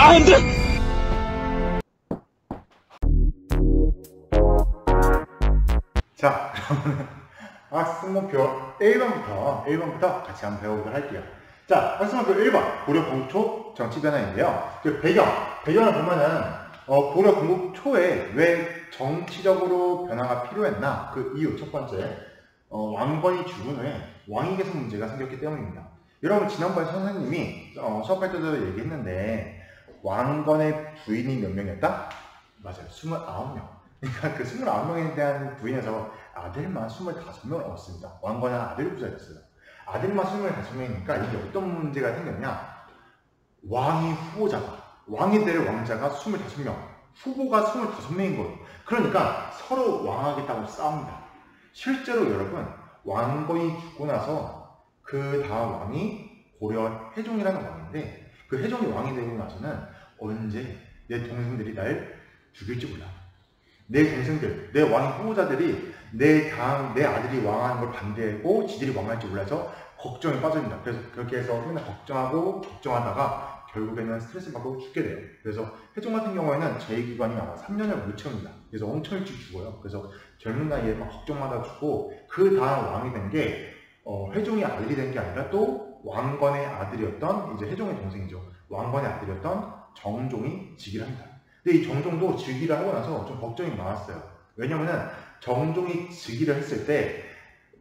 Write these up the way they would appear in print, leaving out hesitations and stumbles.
안 돼! 자, 그러면 학습목표 1번부터 같이 한번 배워보도록 할게요. 자, 학습목표 1번 고려 공초 정치 변화인데요. 그 배경을 보면은 고려 건국 초에 왜 정치적으로 변화가 필요했나, 그 이유 첫 번째, 왕건이 죽은 후에 왕위 계승 문제가 생겼기 때문입니다. 여러분, 지난번에 선생님이 수업할 때도 얘기했는데 왕건의 부인이 몇 명이었다? 맞아요, 29명. 그러니까 그 29명에 대한 부인에서 아들만 25명을 얻었습니다. 왕건은 아들 부자였어요. 아들만 25명이니까 이게 어떤 문제가 생겼냐, 왕이 후보자가, 왕이 될 왕자가 25명, 후보가 25명인 거예요. 그러니까 서로 왕하겠다고 싸웁니다. 실제로 여러분, 왕건이 죽고 나서 그 다음 왕이 고려 해종이라는 왕인데, 그 해종이 왕이 되고 나서는 언제 내 동생들이 날 죽일지 몰라. 내 동생들, 내 왕의 후보자들이 내 아들이 왕하는 걸 반대하고 지들이 왕할지 몰라서 걱정에 빠집니다. 그래서 그렇게 해서 맨날 걱정하다가 결국에는 스트레스 받고 죽게 돼요. 그래서 해종 같은 경우에는 제2기관이 아마 3년을 못 채웁니다. 그래서 엄청 일찍 죽어요. 그래서 젊은 나이에 막 걱정마다 죽고, 그 다음 왕이 된 게 해종이 아들이 된 게 아니라 또 왕건의 아들이었던, 이제 해종의 동생이죠, 왕건의 아들이었던 정종이 즉위를 합니다. 근데 이 정종도 즉위를 하고 나서 좀 걱정이 많았어요. 왜냐면은 정종이 즉위를 했을 때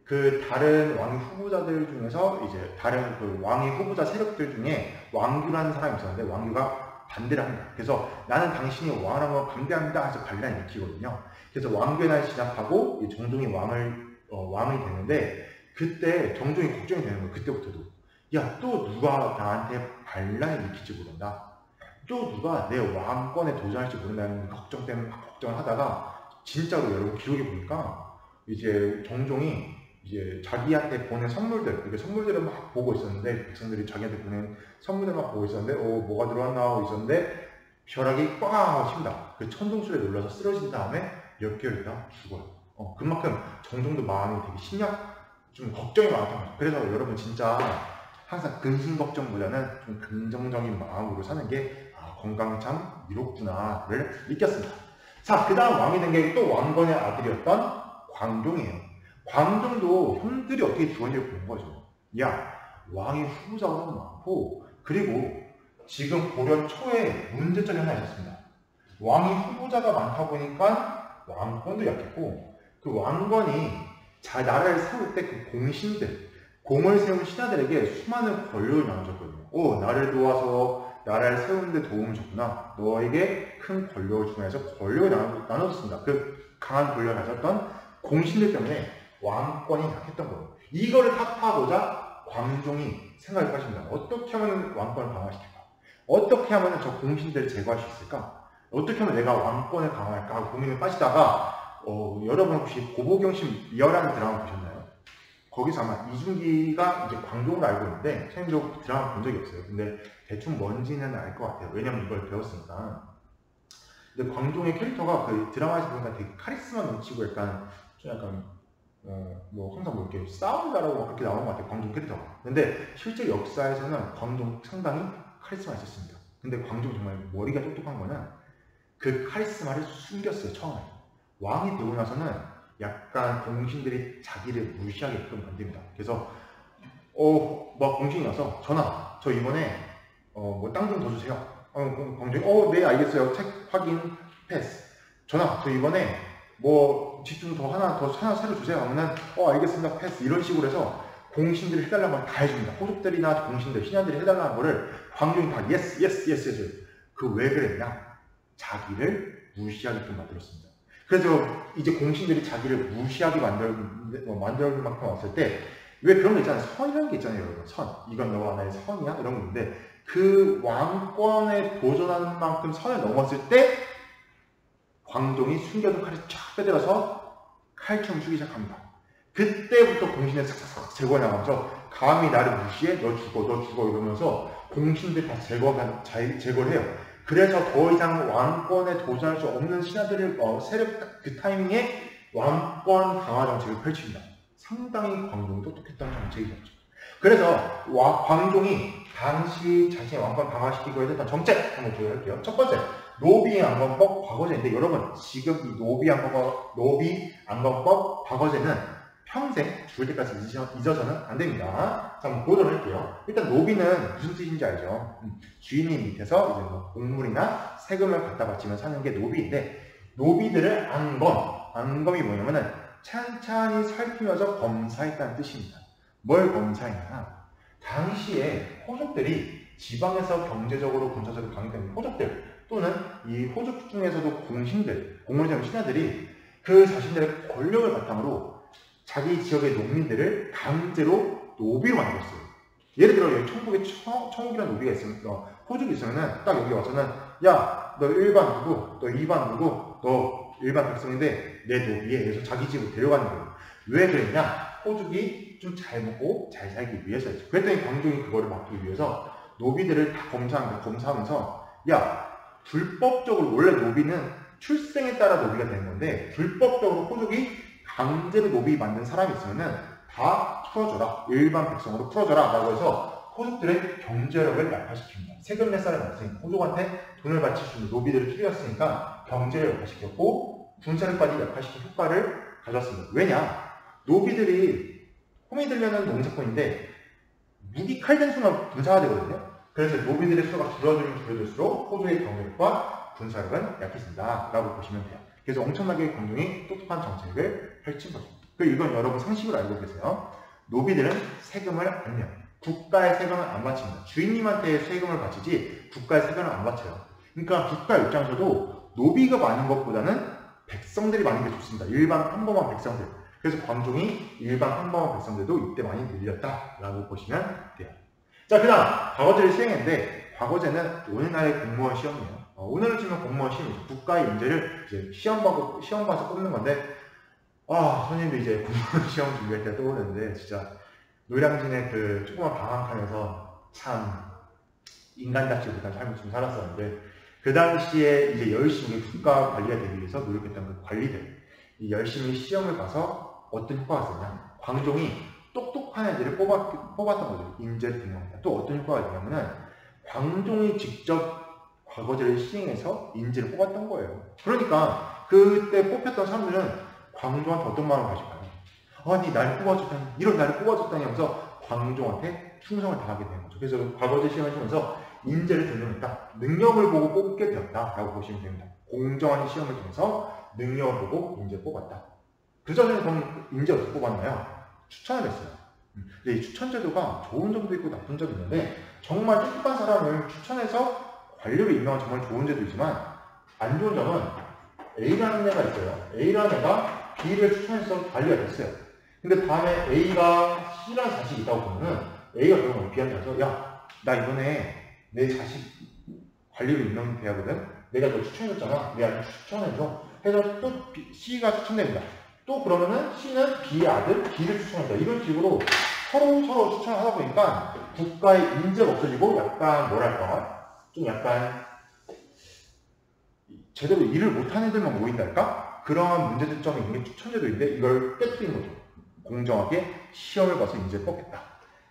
그 다른 왕위 후보자들 중에서 이제 다른 그 왕위 후보자 세력들 중에 왕규라는 사람이 있었는데, 왕규가 반대를 합니다. 그래서 나는 당신이 왕하는 걸 반대합니다 해서 반란을 일으키거든요. 그래서 왕규의 날이 지나가고 이 정종이 왕이 되는데, 그때 정종이 걱정이 되는 거예요. 그때부터도, 야, 또 누가 나한테 반란을 일으킬지 모른다, 또 누가 내 왕권에 도전할지 모른다는 걱정 때문에 막 걱정을 하다가, 진짜로 여러분 기록에 보니까 이제 정종이 이제 자기한테 보낸 선물들, 이렇게 선물들을 막 보고 있었는데, 백성들이 자기한테 보낸 선물들 막 보고 있었는데, 뭐가 들어왔나 하고 있었는데, 벼락이 꽝 하고 칩니다. 그 천둥술에 놀라서 쓰러진 다음에 몇 개월 있다 죽어요. 그만큼 정종도 마음이 되게 좀 걱정이 많았던 거죠. 그래서 여러분, 진짜 항상 근심 걱정보다는 좀 긍정적인 마음으로 사는 게 건강이 참 이롭구나를 느꼈습니다. 자, 그 다음 왕이 된 게 또 왕건의 아들이었던 광종이에요. 광종도 형들이 어떻게 죽었는지 본 거죠. 야, 왕의 후보자가 너무 많고, 그리고 지금 고려 초에 문제점이 하나 있었습니다. 왕의 후보자가 많다 보니까 왕권도 약했고, 그 왕건이 나라를 세울 때 그 공신들, 공을 세운 신하들에게 수많은 권력을 나눠줬거든요. 나를 도와서 나라를 세우는데 도움을 줬구나, 너에게 큰 권력을 주고 해서 권력을 나눠줬습니다. 그 강한 권력을 가졌던 공신들 때문에 왕권이 약했던 거예요. 이거를 타파하고자 광종이 생각을 하십니다. 어떻게 하면 왕권을 강화시킬까? 어떻게 하면 저 공신들을 제거할 수 있을까? 어떻게 하면 내가 왕권을 강화할까 하고 고민을 빠지다가, 여러분 혹시 고보경심 리얼한 드라마 보셨나요? 거기서 아마 이준기가 이제 광종을 알고 있는데, 선생님도 드라마 본 적이 없어요. 근데 대충 뭔지는 알 것 같아요. 왜냐면 이걸 배웠으니까. 근데 광종의 캐릭터가 그 드라마에서 보니까 되게 카리스마 넘치고 약간 항상 이렇게 싸움가라고 그렇게 나오는 것 같아요, 광종 캐릭터가. 근데 실제 역사에서는 광종 상당히 카리스마가 있었습니다. 근데 광종 정말 머리가 똑똑한 거는 그 카리스마를 숨겼어요, 처음에. 왕이 되고 나서는 약간 공신들이 자기를 무시하게끔 만듭니다. 그래서 막 공신이 와서, 전하, 저 이번에 땅 좀 더 주세요. 광종이 네, 알겠어요. 책 확인 패스. 전하, 저 이번에 집 좀 하나 새로 주세요 하면은 알겠습니다, 패스. 이런 식으로 해서 공신들이 해달라는 걸 다 해줍니다. 호족들이나 공신들, 신하들이 해달라는 거를 광종이 다 예스. 그 왜 그랬냐? 자기를 무시하게끔 만들었습니다. 그래서 이제 공신들이 자기를 무시하게 만들 만큼 왔을 때, 왜 그런 거 있잖아요. 선이라는 게 있잖아요, 여러분. 선. 이건 너와 나의 선이야? 이런 건데, 그 왕권에 도전하는 만큼 선을 넘었을 때 광종이 숨겨둔 칼을 쫙 빼들어서 칼춤을 추기 시작합니다. 그때부터 공신을 싹싹 제거해나가면서, 감히 나를 무시해? 너 죽어 이러면서 공신들 다 제거를 해요. 그래서 더 이상 왕권에 도전할 수 없는 신하들을 세력, 그 타이밍에 왕권 강화 정책을 펼칩니다. 상당히 광종이 똑똑했던 정책이었죠. 그래서 광종이 당시 자신의 왕권을 강화시키기 위해 했던 정책 한번 보여드릴게요. 첫 번째, 노비안건법 과거제인데 여러분 지금 이 노비안건법 과거제는 평생 죽을 때까지 잊어서는 안 됩니다. 자, 한번 보도록 할게요. 일단 노비는 무슨 뜻인지 알죠? 주인님 밑에서 이제 뭐 곡물이나 세금을 갖다 바치면 사는 게 노비인데, 노비들을 안검이 뭐냐면은 찬찬히 살피면서 검사했다는 뜻입니다. 뭘 검사했냐? 당시에 호족들이 지방에서 경제적으로 군사적으로 강력한 호족들 또는 이 호족 중에서도 공무원장 신하들이 그 자신들의 권력을 바탕으로 자기 지역의 농민들을 강제로 노비로 만들었어요. 예를 들어 여기 천국이라는 노비가 있으면, 호족이 있으면은 딱 여기 와서는 야, 너 일반 누구, 너 이반 누구, 너 일반 백성인데 내 노비에 그래서 자기 집으로 데려가는 거예요. 왜 그랬냐? 호족이 좀 잘 먹고 잘 살기 위해서였죠. 그랬더니 광종이 그거를 막기 위해서 노비들을 다 검사하면서 야, 불법적으로, 원래 노비는 출생에 따라 노비가 되는 건데 불법적으로 호족이 강제로 노비 만든 사람이 있으면은 다 풀어줘라, 일반 백성으로 풀어줘라 라고 해서 호족들의 경제력을 약화시킵니다. 세금 낼 사람이 없으니까 호족한테 돈을 바칠 수 있는 노비들을 줄였으니까 경제를 약화시켰고 군사력까지 약화시킨 효과를 가졌습니다. 왜냐? 노비들이 홈이 들려는 농사꾼인데 무기 칼된 순간 군사가 되거든요. 그래서 노비들의 수가 줄어들수록 호족의 경제력과 군사력은 약해진다 라고 보시면 돼요. 그래서 엄청나게 광종이 똑똑한 정책을 펼친 거죠. 이건 여러분 상식으로 알고 계세요. 노비들은 세금을 안 내요. 국가의 세금을 안 바칩니다. 주인님한테 세금을 바치지 국가의 세금을 안 바쳐요. 그러니까 국가 입장에서도 노비가 많은 것보다는 백성들이 많은 게 좋습니다. 일반 평범한 백성들. 그래서 광종이 일반 평범한 백성들도 이때 많이 늘렸다라고 보시면 돼요. 자, 그 다음 과거제를 시행했는데, 과거제는 오늘날의 공무원 시험이에요. 오늘을 치면 공무원 시험이죠. 국가의 인재를 이제 시험 봐서 뽑는 건데, 선생님도 이제 공무원 시험 준비할 때 떠오르는데, 진짜 노량진의 그 조그만 방황칸에서 참 인간답지 못한 삶을 좀 살았었는데, 그 당시에 이제 열심히 국가 관리가 되기 위해서 노력했던 그 관리들, 열심히 시험을 봐서 어떤 효과가 있었냐? 광종이 똑똑한 애들을 뽑았던 거죠. 인재를 등용했다. 또 어떤 효과가 있냐면은 광종이 직접 과거제를 시행해서 인재를 뽑았던 거예요. 그러니까 그때 뽑혔던 사람들은 광종한테 어떤 마음을 가질까요? 아니, 나를 뽑아줬다니, 이런 나를 뽑아줬다니 하면서 광종한테 충성을 다하게 되는 거죠. 그래서 과거제 시행을 하면서 인재를 등용했다. 능력을 보고 뽑게 되었다라고 보시면 됩니다. 공정한 시험을 통해서 능력을 보고 인재를 뽑았다. 그 전에는 그럼 인재 어떻게 뽑았나요? 추천을 했어요. 근데 이 추천 제도가 좋은 점도 있고 나쁜 점도 있는데, 정말 똑똑한 사람을 추천해서 관료로 임명한 정말 좋은 제도이지만, 안 좋은 점은 A라는 애가 있어요. A라는 애가 B를 추천해서 관리가 됐어요. 근데 다음에 A가 C라는 자식이 있다고 보면은 A가 그러면 B한테 가서 야, 나 이번에 내 자식 관리로 임명돼야거든. 내가 너 추천해줬잖아. 내가 추천해줘. 해서 또 C가 추천됩니다. 또 그러면은 C는 B의 아들 B를 추천한다. 이런 식으로 서로 추천을 하다 보니까 국가의 인재가 없어지고 약간 뭐랄까, 좀 약간 제대로 일을 못하는 애들만 모인달까? 그런 문제점이 있는 게 추천제도인데, 이걸 깨뜨린 거죠. 공정하게 시험을 봐서 인재를 뽑겠다.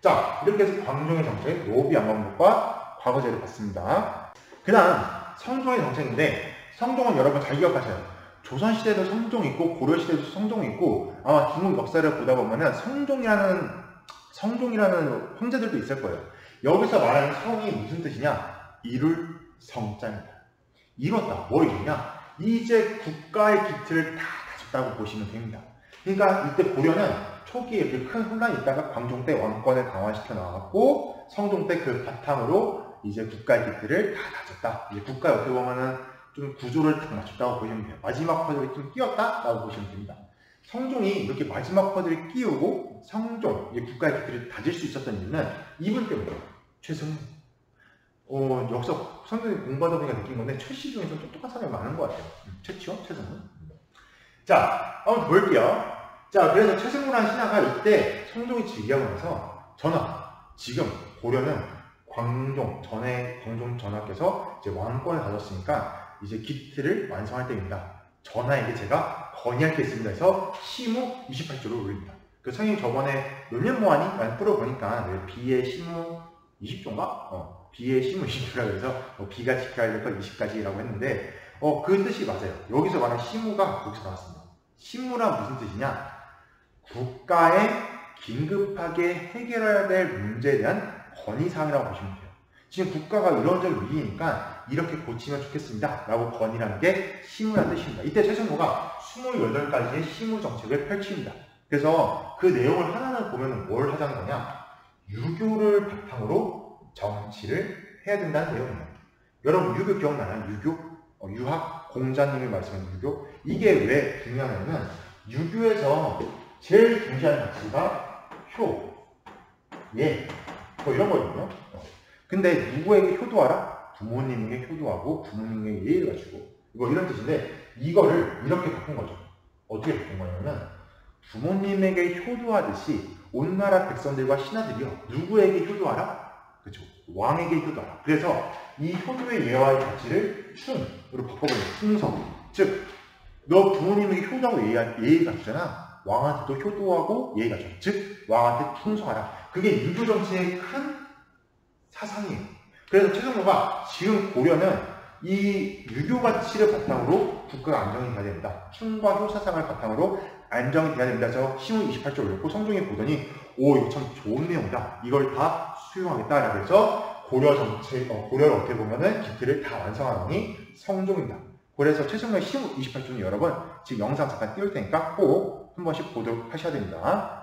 자, 이렇게 해서 광종의 정책, 노비안건법과 과거제를 봤습니다. 그 다음 성종의 정책인데, 성종은 여러분 잘 기억하셔요. 조선시대도 성종이 있고 고려시대도 성종이 있고, 아마 중국 역사를 보다 보면은 성종이라는 황제들도 있을 거예요. 여기서 말하는 성이 무슨 뜻이냐? 이룰 성자입니다. 이뤘다. 뭐 이루냐? 이제 국가의 기틀을 다 다졌다고 보시면 됩니다. 그러니까 이때 고려는 초기에 이렇게 큰 혼란이 있다가 광종 때 왕권을 강화시켜 나갔고, 성종 때 그 바탕으로 이제 국가의 기틀을 다 다졌다. 이제 국가에 어떻게 보면은 좀 구조를 딱 맞췄다고 보시면 돼요. 마지막 퍼즐이 좀 끼었다라고 보시면 됩니다. 성종이 이렇게 마지막 퍼즐을 끼우고 성종, 국가의 기틀을 다질 수 있었던 이유는 이분 때문이에요. 최승훈. 역사 성종이 공부하다 보니까 느낀 건데 최씨 중에서 똑똑한 사람이 많은 것 같아요. 최치요? 최승훈. 자, 한번 볼게요. 자, 그래서 최승훈이라는 신하가 이때 성종이 즉위하면서 지금 고려는 광종 전하께서 이제 왕권을 가졌으니까 이제 기틀을 완성할 때입니다. 전하에게 제가 건의할 게 있습니다 해서 시무 28조를 올립니다. 그 선생님 저번에 논문 모아니? 라는 풀어보니까 B의 시무 20조인가? B의 시무 20조라고 해서 B가 지켜야 될 것 20가지라고 했는데 그 뜻이 맞아요. 여기서 말한 시무가 거기서 나왔습니다. 시무란 무슨 뜻이냐? 국가에 긴급하게 해결해야 될 문제에 대한 건의사항이라고 보시면 돼요. 지금 국가가 이런저런 위기니까 이렇게 고치면 좋겠습니다 라고 건의라는 게 시무라는 뜻입니다. 이때 최승모가 28가지의 시무 정책을 펼칩니다. 그래서 그 내용을 하나하나 보면 뭘 하자는 거냐? 유교를 바탕으로 정치를 해야 된다는 내용이에요. 여러분 유교 기억나요? 유교? 유학 공자님이 말씀하신 유교? 이게 왜 중요하냐면 유교에서 제일 중시하는 가치가 효, 예, 뭐 이런 거거든요. 근데 누구에게 효도하라? 부모님에게 효도하고 부모님에게 예의를 갖추고 이런 뜻인데 이거를 이렇게 바꾼 거죠. 어떻게 바꾼 거냐면 부모님에게 효도하듯이 온 나라 백성들과 신하들이요 누구에게 효도하라? 그렇죠. 왕에게 효도하라. 그래서 이 효도의 예와의 가치를 충으로 바꿔버려요. 충성. 즉 너 부모님에게 효도하고 예의 갖추잖아. 왕한테도 효도하고 예의 갖춰. 즉 왕한테 충성하라. 그게 유교 정치의 큰 사상이에요. 그래서 최승모가 지금 고려는 이 유교 가치를 바탕으로 국가가 안정이 돼야 됩니다. 충과 효 사상을 바탕으로 안정이 돼야 됩니다. 그래서 시문 28조 올렸고 성종이 보더니 이거 참 좋은 내용이다. 이걸 다 수용하겠다. 그래서 고려 정치, 고려를 어떻게 보면은 기틀을 다 완성하니 성종입니다. 그래서 최승모의 시문 28조는 여러분 지금 영상 잠깐 띄울 테니까 꼭 한 번씩 보도록 하셔야 됩니다.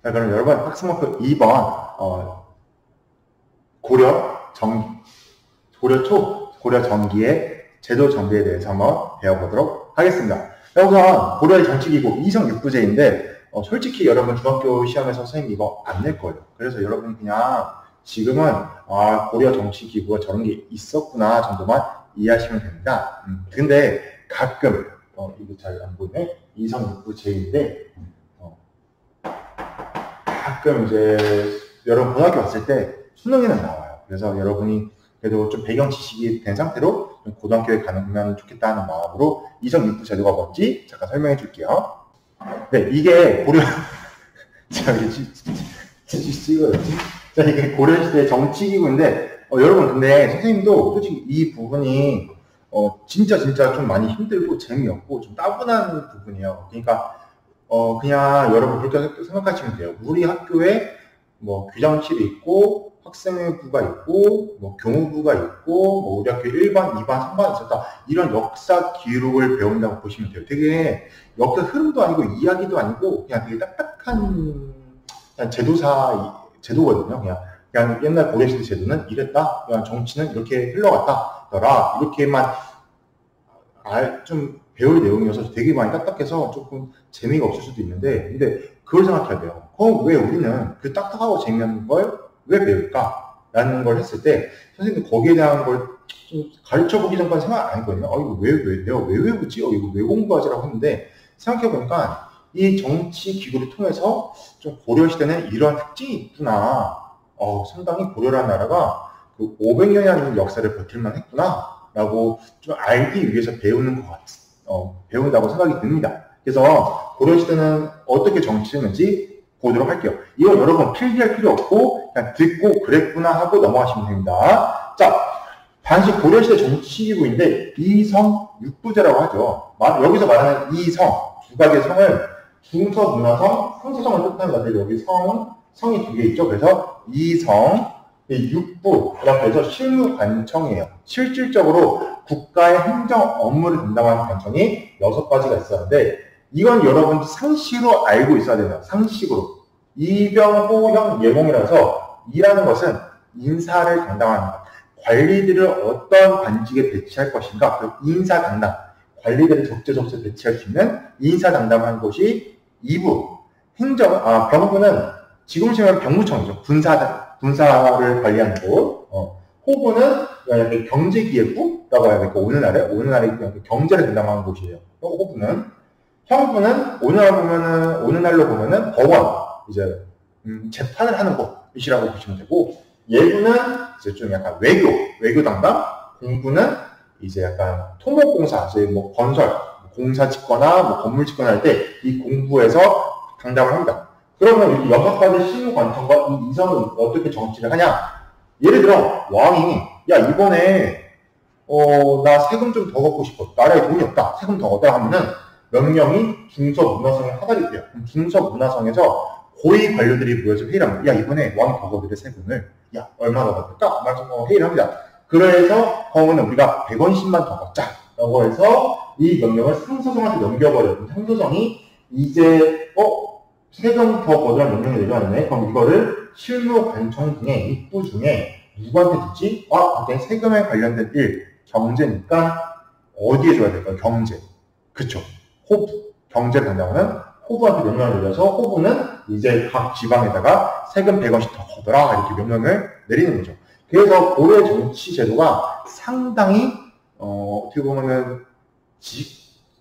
자, 그럼 여러분 학습목표 2번 고려 정기의 제도 정비에 대해서 한번 배워보도록 하겠습니다. 우선 고려의 정치기구 이성 6부제인데 솔직히 여러분 중학교 시험에서 선생님 이거 안 낼 거예요. 그래서 여러분 그냥 지금은 고려 정치기구가 저런 게 있었구나 정도만 이해하시면 됩니다. 근데 가끔 이거 잘 안 보이네. 이성 6부제인데 가끔 이제 여러분 고등학교 왔을 때 수능에는 나와요. 그래서 여러분이 그래도 좀 배경 지식이 된 상태로 좀 고등학교에 가면 좋겠다는 마음으로 이성 6부 제도가 뭔지 잠깐 설명해 줄게요. 네, 이게 고려 자, 이게 고려시대 정치기구인데 여러분 근데 선생님도 솔직히 이 부분이 진짜 좀 많이 힘들고 재미없고 좀 따분한 부분이에요. 그러니까 그냥 여러분 그렇게 생각하시면 돼요. 우리 학교에 뭐 규장실이 있고 학생회부가 있고 뭐 교무부가 있고 뭐 우리 학교 1반, 2반, 3반 있었다. 이런 역사 기록을 배운다고 보시면 돼요. 되게 역사 흐름도 아니고 이야기도 아니고 그냥 되게 딱딱한 그냥 제도거든요. 그냥 옛날 고려시대 제도는 이랬다. 그냥 정치는 이렇게 흘러갔다더라. 이렇게만 좀 배울 내용이어서 되게 많이 딱딱해서 조금 재미가 없을 수도 있는데 근데 그걸 생각해야 돼요. 그럼 왜 우리는 그 딱딱하고 재미없는 걸 왜 배울까? 라는 걸 했을 때 선생님도 거기에 대한 걸 좀 가르쳐보기 전까지 생각 안 했거든요. 이거 내가 왜 외우지? 이거 왜 공부하지라고 했는데 생각해보니까 이 정치 기구를 통해서 좀 고려시대는 이러한 특징이 있구나. 상당히 고려라는 나라가 그 500년이라는 역사를 버틸만 했구나. 라고 좀 알기 위해서 배우는 것 배운다고 생각이 듭니다. 그래서 고려시대는 어떻게 정치했는지 보도록 할게요. 이거 여러분 필기할 필요 없고 그냥 듣고 그랬구나 하고 넘어가시면 됩니다. 자, 당시 고려시대 정치기구인데 이성 6부제라고 하죠. 여기서 말하는 이성, 두 가지의 성을 중서, 문화성, 상서성을 뜻하는 건데 여기 성이 두 개 있죠. 그래서 이성, 6부라고 해서 실무관청이에요. 실질적으로 국가의 행정 업무를 담당하는 관청이 6가지가 있었는데 이건 여러분 상식으로 알고 있어야 돼요. 상식으로. 이병, 호형, 예공이라서 이라는 것은 인사를 담당하는 것. 관리들을 어떤 관직에 배치할 것인가. 그 인사 담당. 관리들을 적재적소에 배치할 수 있는 인사 담당하는 곳이 2부. 병부는 지금 시면 병무청이죠. 군사를 관리하는 곳. 호부는 경제기획부라고 해야 될까. 오는 날에 경제를 담당하는 곳이에요. 호부는 형부는 어느 날로 보면은 법원, 이제, 재판을 하는 곳이라고 보시면 되고, 예부는 이제 좀 약간 외교 담당, 공부는 이제 약간 토목공사, 이제 뭐 건설, 공사 짓거나 뭐 건물 짓거나 할 때 이 공부에서 담당을 합니다. 그러면 이렇게 6가지 실무 관청과 이 이성은 어떻게 정치를 하냐? 예를 들어 왕이 야 이번에 나 세금 좀 더 걷고 싶어. 나라에 돈이 없다. 세금 더 걷다 하면은 명령이 중서문화성에 하달이 돼요. 그럼 중서문화성에서 고위 관료들이 모여서 회의를 합니다. 야 이번에 왕이 더 걷으래 세금을. 야 얼마 더 걷을까? 말해서 회의를 합니다. 그래서 그러면 우리가 100원씩만 더 걷자. 라고 해서 이 명령을 상소성한테 넘겨버려요. 상소성이 이제 세금 더 거두라는 명령이 내려왔네. 그럼 이거를 실무관청 중에 입부 중에 누구한테 주지? 갑자기 세금에 관련된 일, 경제니까 어디에 줘야 될까요? 경제. 그쵸. 호부. 경제를 담당하는 호부한테 명령을 내려서 호부는 이제 각 지방에다가 세금 100원씩 더 거둬라 이렇게 명령을 내리는 거죠. 그래서 고려 정치 제도가 상당히 어떻게 보면은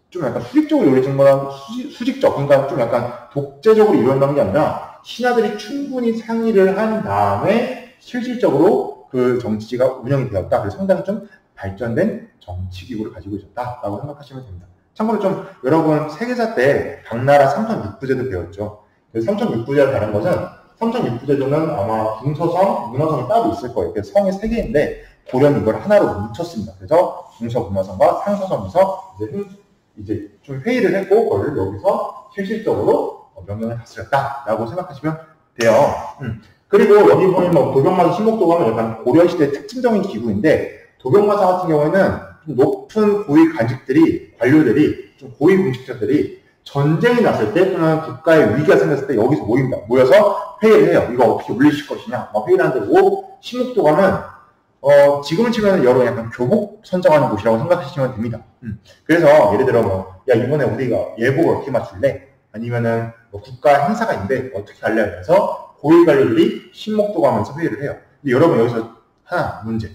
좀 약간 수직적으로 이루어진 거랑 수직적, 그러니까 좀 약간 독재적으로 이루어진 게 아니라 신하들이 충분히 상의를 한 다음에 실질적으로 그 정치가 운영이 되었다. 그래서 상당히 좀 발전된 정치기구를 가지고 있었다라고 생각하시면 됩니다. 참고로 좀 여러분 세계사 때 당나라 삼천육부제도 배웠죠. 삼천육부제가 다른 것은 삼천육부제도는 아마 중서성, 문화성이 따로 있을 거예요. 그래서 성이 3개인데 고려는 이걸 하나로 뭉쳤습니다. 그래서 중서문화성과 상서성에서 이제 좀 회의를 했고 그걸 여기서 실질적으로 명령을 다스렸다라고 생각하시면 돼요. 그리고 여기 보면 뭐 도병마사 신목도가 하면 약간 고려시대 특징적인 기구인데 도병마사 같은 경우에는 좀 높은 고위 관료들이 좀 고위 공직자들이 전쟁이 났을 때 또는 국가의 위기가 생겼을 때 여기서 모입니다. 모여서 회의를 해요. 이거 어떻게 올리실 것이냐. 회의를 하는데 신목도감은 지금은 치면 여러 약간 교복 선정하는 곳이라고 생각하시면 됩니다. 그래서 예를 들어 야 이번에 우리가 예복을 어떻게 맞출래? 아니면은 국가 행사가 있는데 어떻게 할래? 그래서 고위 관료들이 신목도감에서 회의를 해요. 근데 여러분 여기서 하나 문제.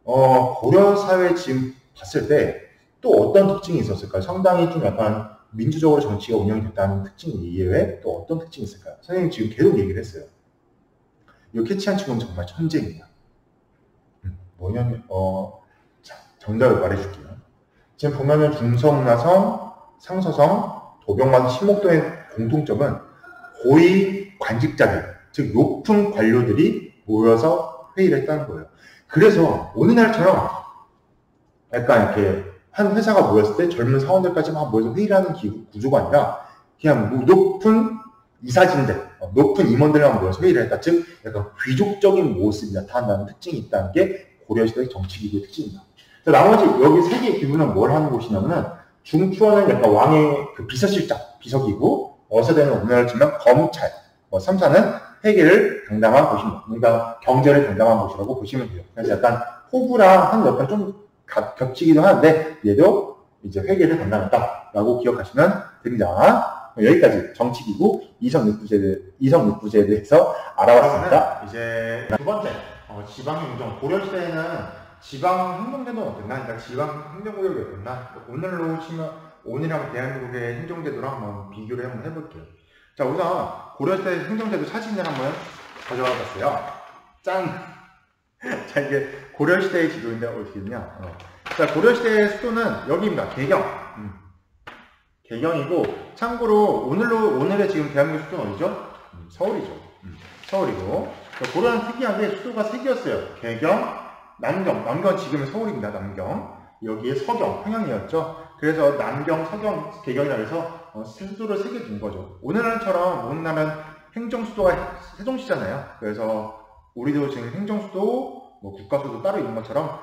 고려 사회 지금 봤을 때 또 어떤 특징이 있었을까요? 상당히 좀 약간 민주적으로 정치가 운영이 됐다는 특징 이외에 또 어떤 특징이 있을까요? 선생님 지금 계속 얘기를 했어요. 이 캐치한 친구는 정말 천재입니다. 뭐냐면 자, 정답을 말해줄게요. 지금 보면은 중서문화성, 상서성, 도병마사, 신목도의 공통점은 고위 관직자들, 즉 높은 관료들이 모여서 회의를 했다는 거예요. 그래서 오늘날처럼 약간 이렇게 한 회사가 모였을 때 젊은 사원들까지 막 모여서 회의를 하는 구조가 아니라 그냥 높은 이사진들, 높은 임원들만 모여서 회의를 했다. 즉 약간 귀족적인 모습이 나타난다는 특징이 있다는 게 고려시대의 정치기구의 특징입니다. 나머지 여기 3개의 기구는 뭘 하는 곳이냐면은 중추원은 약간 왕의 그 비서실장, 비서기구, 어서대는 우리나라로 치면 검찰, 3사는 회계를 담당한 곳입니다. 그러니까 경제를 담당한 곳이라고 보시면 돼요. 그래서 약간 호구랑 한 약간 좀 겹치기도 하는데 얘도 이제 회계를 담당했다라고 기억하시면 됩니다. 여기까지 정치기구 이성육부제에 대해서 알아봤습니다. 이제 두 번째 지방행정. 고려시대에는 지방행정제도는 어땠나? 그러니까 지방행정구역이 어땠나? 오늘이랑 대한민국의 행정제도랑 한번 비교를 한번 해볼게요. 자, 우선 고려시대 행정제도 사진을 한번 가져와 봤어요. 짠! 자, 이게 고려시대의 지도인데 어떻게 되냐? 자, 고려시대의 수도는 여기입니다. 개경. 개경이고, 참고로 오늘의 지금 대한민국 수도는 어디죠? 서울이죠. 서울이고, 고려는 특이하게 수도가 3개였어요. 개경, 남경 지금은 서울입니다. 남경. 여기에 서경, 평양이었죠. 그래서 남경, 서경, 개경이라고 해서 수도를 3개 둔 거죠. 오늘날은 행정수도가 세종시잖아요. 그래서 우리도 지금 행정수도, 국가수도 따로 있는 것처럼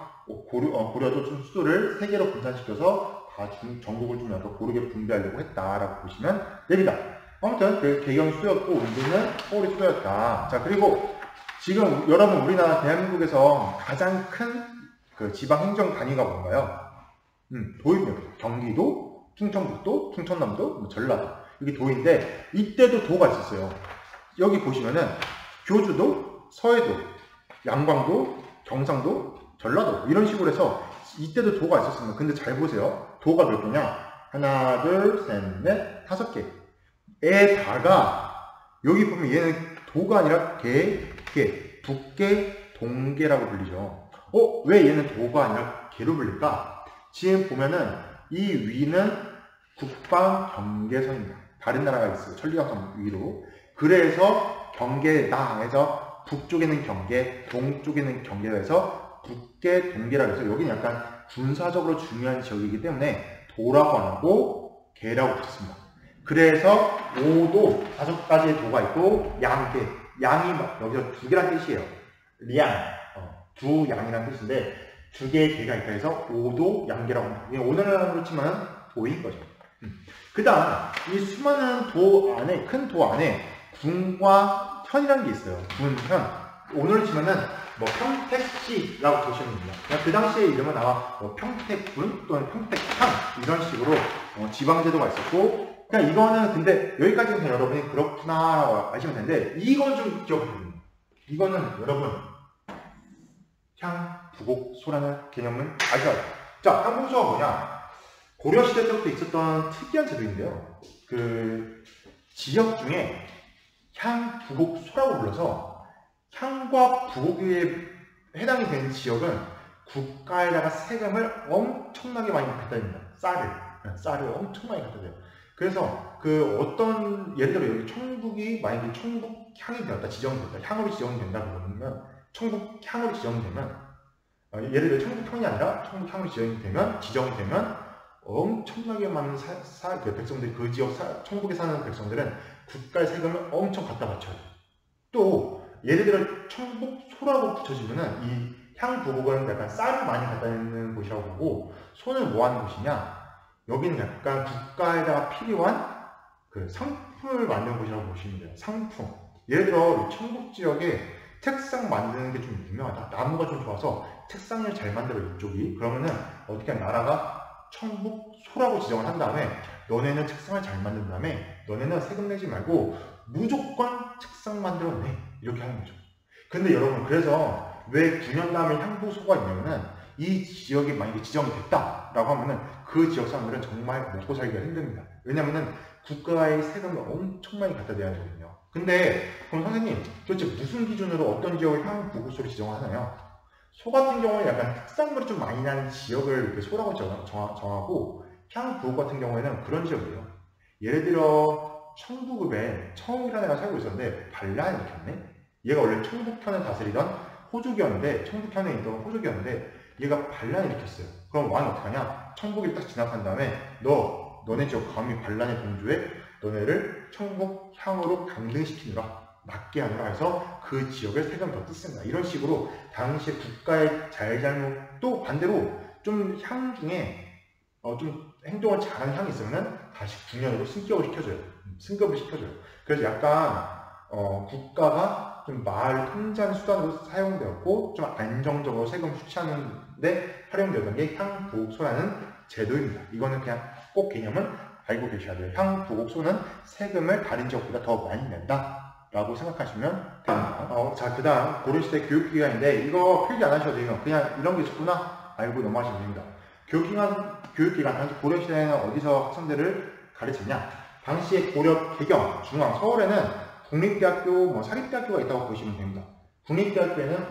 고려도 좀 수도를 3개로 분산시켜서 다 전국을 좀 약간 고르게 분배하려고 했다라고 보시면 됩니다. 아무튼 그 개경이 수도였고 우리는 서울이 수도였다. 자, 그리고 지금 여러분 우리나라 대한민국에서 가장 큰 그 지방 행정 단위가 뭔가요? 도입니다. 경기도, 충청북도, 충청남도, 전라도. 이게 도인데 이때도 도가 있었어요. 여기 보시면은 교주도, 서해도, 양광도, 경상도, 전라도 이런 식으로 해서 이때도 도가 있었습니다. 근데 잘 보세요. 도가 몇 도냐? 하나, 둘, 셋, 넷, 5개. 에다가 여기 보면 얘는 도가 아니라 개, 두께, 동계라고 불리죠. 왜 얘는 도가 아니라 개로 불릴까? 지금 보면은 이 위는 국방 경계선입니다. 다른 나라가 있어요. 천리강선 위로. 그래서 경계다 해서 북쪽에는 경계, 동쪽에는 경계라 해서 북계, 동계라고 해서 여기는 약간 군사적으로 중요한 지역이기 때문에 도라고 안 하고 개라고 붙였습니다. 그래서 오도 5가지의 도가 있고 양계, 양이 여기서 2개란 뜻이에요. 리양, 두 양이란 뜻인데 2개의 개가 있다 해서 오도 양계라고 합니다. 오늘날로 치면 도인 거죠. 그 다음 이 수많은 도 안에, 큰 도 안에 군과 현이라는 게 있어요. 군, 현. 오늘 치면은 뭐 평택시라고 보시면 됩니다. 그 당시에 이름은 아마 뭐 평택군 또는 평택항 이런 식으로 지방제도가 있었고, 그냥 이거는 근데 여기까지는 그냥 여러분이 그렇구나 아시면 되는데 이건 좀 기억해주세요. 이거는 여러분 향부곡소라는 개념을 아셔야 돼요. 자, 향부곡소가 뭐냐? 고려시대 때부터 있었던 특이한 제도인데요. 그 지역 중에 향부곡소라고 불러서 향과 부곡에 해당이 되는 지역은 국가에다가 세금을 엄청나게 많이 갖다 냅니다. 쌀을 엄청 많이 갖다 대요. 그래서 그 어떤 예를 들어 여기 청북이 만약에 청북향이 되었다, 지정됐다, 향으로 지정된다 그러면 청북향으로 지정되면 예를 들어 청북향이 아니라 청북향으로 지정되면 엄청나게 많은 그 백성들이 그 지역 청북에 사는 백성들은 국가의 세금을 엄청 갖다 바쳐요. 또 예를 들어 청북소라고 붙여지면은 이 향부곡은 약간 쌀을 많이 갖다 내는 곳이라고 보고, 소는 뭐 하는 곳이냐? 여기는 약간 국가에다가 필요한 그 상품을 만드는 곳이라고 보시면 돼요. 상품. 예를 들어 청북 지역에 책상 만드는 게 좀 유명하다. 나무가 좀 좋아서 책상을 잘 만들어 이쪽이. 그러면은 어떻게 하면 나라가 청북소라고 지정을 한 다음에 너네는 책상을 잘 만든 다음에 너네는 세금 내지 말고 무조건 책상 만들어내. 이렇게 하는 거죠. 근데 여러분, 그래서 왜 9년 다음에 향부소가 있냐면은 이 지역이 만약에 지정이 됐다라고 하면은 그 지역 사람들은 정말 먹고 살기가 힘듭니다. 왜냐면은 국가의 세금을 엄청 많이 갖다 대야 되거든요. 근데 그럼 선생님, 도대체 무슨 기준으로 어떤 지역을 향부곡소로 지정하나요? 소 같은 경우는 약간 특산물이 좀 많이 나는 지역을 이렇게 소라고 정하고, 향부곡 같은 경우에는 그런 지역이에요. 예를 들어 청부읍에 청이라는 애가 살고 있었는데 반란이 일으켰네? 얘가 원래 청북현을 다스리던 호족이었는데, 청북현에 있던 호족이었는데 얘가 반란을 일으켰어요. 그럼 왕이 어떡하냐? 청북을 딱 진압한 다음에 너네 지역 감히 반란에 동조해? 너네를 청북향으로 강등시키느라, 낫게 하느라 해서 그 지역을 세금 더 뜯습니다. 이런 식으로 당시에 국가의 잘잘못, 또 반대로 좀 향 중에 좀 행동을 잘하는 향이 있으면 다시 9년으로 승급을 시켜줘요. 그래서 약간 국가가 좀 마을 통제하는 수단으로 사용되었고, 좀 안정적으로 세금 수취하는데 활용되었던 게 향부곡소라는 제도입니다. 이거는 그냥 꼭 개념은 알고 계셔야 돼요. 향부곡소는 세금을 다른 지역보다 더 많이 낸다 라고 생각하시면 됩니다. 자, 그 다음 고려시대 교육기관인데 이거 필기 안 하셔도 돼요. 그냥 이런 게 있구나 알고 넘어가시면 됩니다. 교육기관 당시 고려시대에는 어디서 학생들을 가르쳤냐? 당시에 고려 개경, 중앙, 서울에는 국립대학교, 사립대학교가 있다고 보시면 됩니다. 국립대학교에는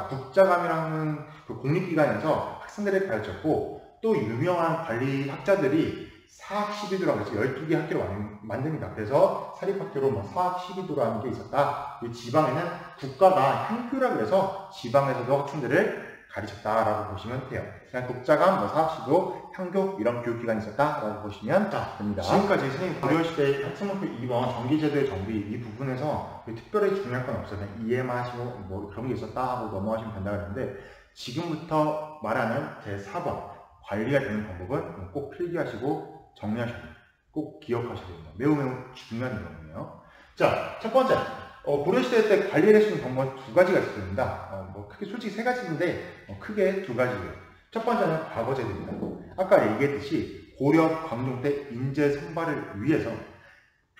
국자감이라는 그 국립기관에서 학생들을 가르쳤고, 또 유명한 관리학자들이 사학 12도라고 해서 12개 학교를 만듭니다. 그래서 사립학교로 사학 12도라는 게 있었다. 지방에는 국가가 향교라고 해서 지방에서도 학생들을 가르쳤다라고 보시면 돼요. 그냥 국자감, 사학시도, 향교 이런 교육기관이 있었다라고 보시면 됩니다. 지금까지 선생님 고려시대 학생목표 2번 정기제도의 정비 이 부분에서 특별히 중요할 건 없어요. 그냥 이해만 하시고 그런 게 있었다 하고 넘어가시면 된다고 했는데, 지금부터 말하는 제4번 관리가 되는 방법은 꼭 필기하시고 정리하셔야 돼요. 꼭 기억하셔야 됩니다. 매우 중요한 내용이에요. 자, 첫 번째, 고려시대 때 관리를 할 수 있는 방법은 2가지가 있습니다. 크게 솔직히 3가지인데 크게 2가지예요. 첫 번째는 과거제도입니다. 아까 얘기했듯이 고려 광종 때 인재 선발을 위해서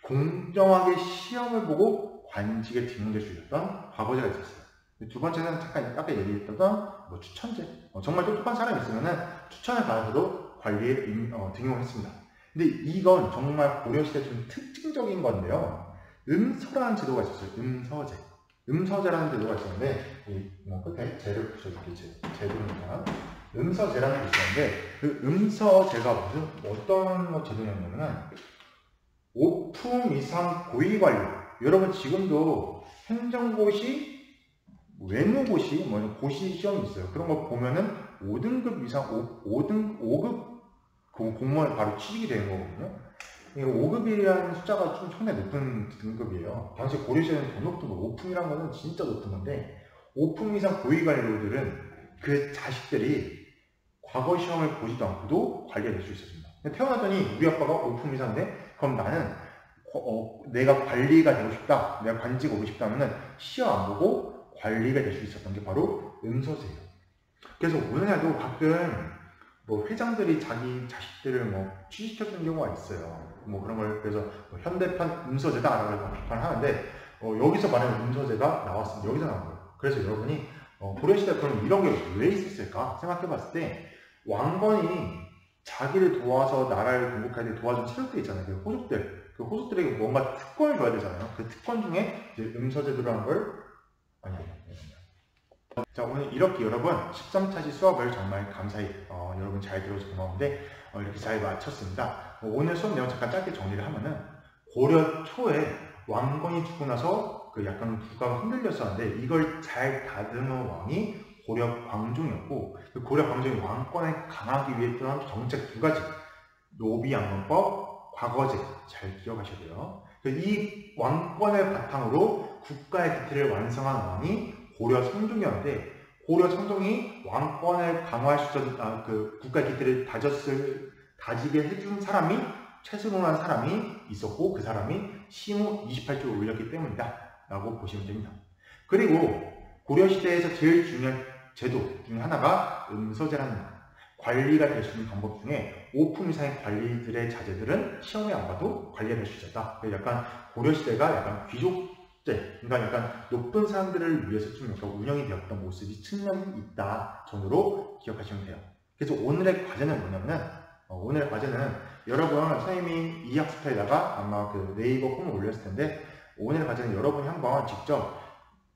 공정하게 시험을 보고 관직에 등용해 주셨던 과거제가 있었어요. 두 번째는 잠깐 아까 얘기했던 추천제. 정말 똑똑한 사람이 있으면 추천을 받아서도 관리에 등용을 했습니다. 근데 이건 정말 고려시대 좀 특징적인 건데요. 음서라는 제도가 있었어요. 음서제. 음서제라는 제도가 있었는데, 끝에 제를 붙여줄게요. 제도입니다. 음서제라는 게 있었는데, 그 음서제가 어떤 제도냐면은, 오품 이상 고위관료. 여러분 지금도 행정고시, 외무고시, 고시 시험이 있어요. 그런 거 보면은 5등급 이상, 5급 공무원이 바로 취직이 되는 거거든요. 5급이라는 숫자가 좀 상당히 높은 등급이에요. 당시 고려시대는 더 높은 거, 오품이라는 거는 진짜 높은 건데, 오품 이상 고위관료들은 그 자식들이 과거 시험을 보지도 않고도 관리가 될 수 있었습니다. 태어나더니 우리 아빠가 오품 이상인데, 그럼 나는 내가 관리가 되고 싶다, 내가 관직 오고 싶다면은 시험 안 보고 관리가 될 수 있었던 게 바로 음서제예요. 그래서 오늘날도 가끔 회장들이 자기 자식들을 취직시켰던 경우가 있어요. 그런 걸 그래서 현대판 음서제다라고 비판을 하는데, 여기서 말하는 음서제가 나왔습니다. 여기서 나온 거예요. 그래서 여러분이 고려시대 그럼 이런 게 왜 있었을까 생각해봤을 때, 왕건이 자기를 도와서 나라를 건국할 때 도와준 세력들 있잖아요. 그 호족들. 그 호족들에게 뭔가 특권을 줘야 되잖아요. 그 특권 중에 이제 음서제도라는 걸 자, 오늘 이렇게 여러분 13차시 수업을 정말 감사히 여러분 잘 들어줘서 고마운데 이렇게 잘 마쳤습니다. 오늘 수업 내용 잠깐 짧게 정리를 하면은, 고려 초에 왕건이 죽고 나서 그 약간 국가가 흔들렸었는데 이걸 잘 다듬은 왕이 고려 광종이었고, 그 고려 광종이 왕권을 강하기 위해 했던 정책 2가지, 노비양론법, 과거제 잘 기억하셔야 돼요. 이 왕권을 바탕으로 국가의 기틀을 완성한 왕이 고려 성종이었는데, 고려 성종이 왕권을 강화할 수 있었던 그 국가의 기틀을 다지게 해준 사람이 최순호라는 사람이 있었고, 그 사람이 시무 28조를 올렸기 때문이다 라고 보시면 됩니다. 그리고 고려시대에서 제일 중요한 제도 중에 하나가 음서제라는 관리가 될 수 있는 방법 중에 오품 이상의 관리들의 자제들은 시험에 안 봐도 관리가 될 수 있었다. 약간 고려시대가 약간 귀족제, 그러니까 약간 높은 사람들을 위해서 좀 약간 운영이 되었던 모습이 측면이 있다 정도로 기억하시면 돼요. 그래서 오늘의 과제는 뭐냐면은, 오늘의 과제는 여러분 선생님이 이 학습터에다가 아마 그 네이버 폼을 올렸을 텐데, 오늘의 과제는 여러분이 한번 직접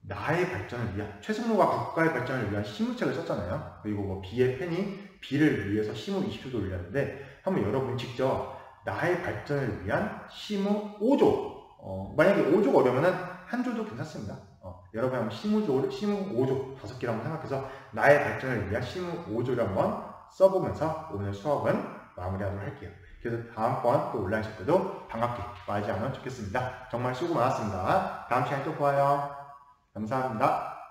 나의 발전을 위한, 최승로가 국가의 발전을 위한 시무책을 썼잖아요. 그리고 비의 펜이 비를 위해서 시무 20조도 올렸는데, 한번 여러분이 직접 나의 발전을 위한 시무 5조, 만약에 5조가 어려우면 한 조도 괜찮습니다. 여러분 한번 시무 5조 5개를 한번 생각해서 나의 발전을 위한 시무 5조를 한번 써보면서 오늘 수업은 마무리하도록 할게요. 그래서 다음번 또 온라인 수업 때도 반갑게 맞이하면 좋겠습니다. 정말 수고 많았습니다. 다음 시간에 또 봐요. 감사합니다.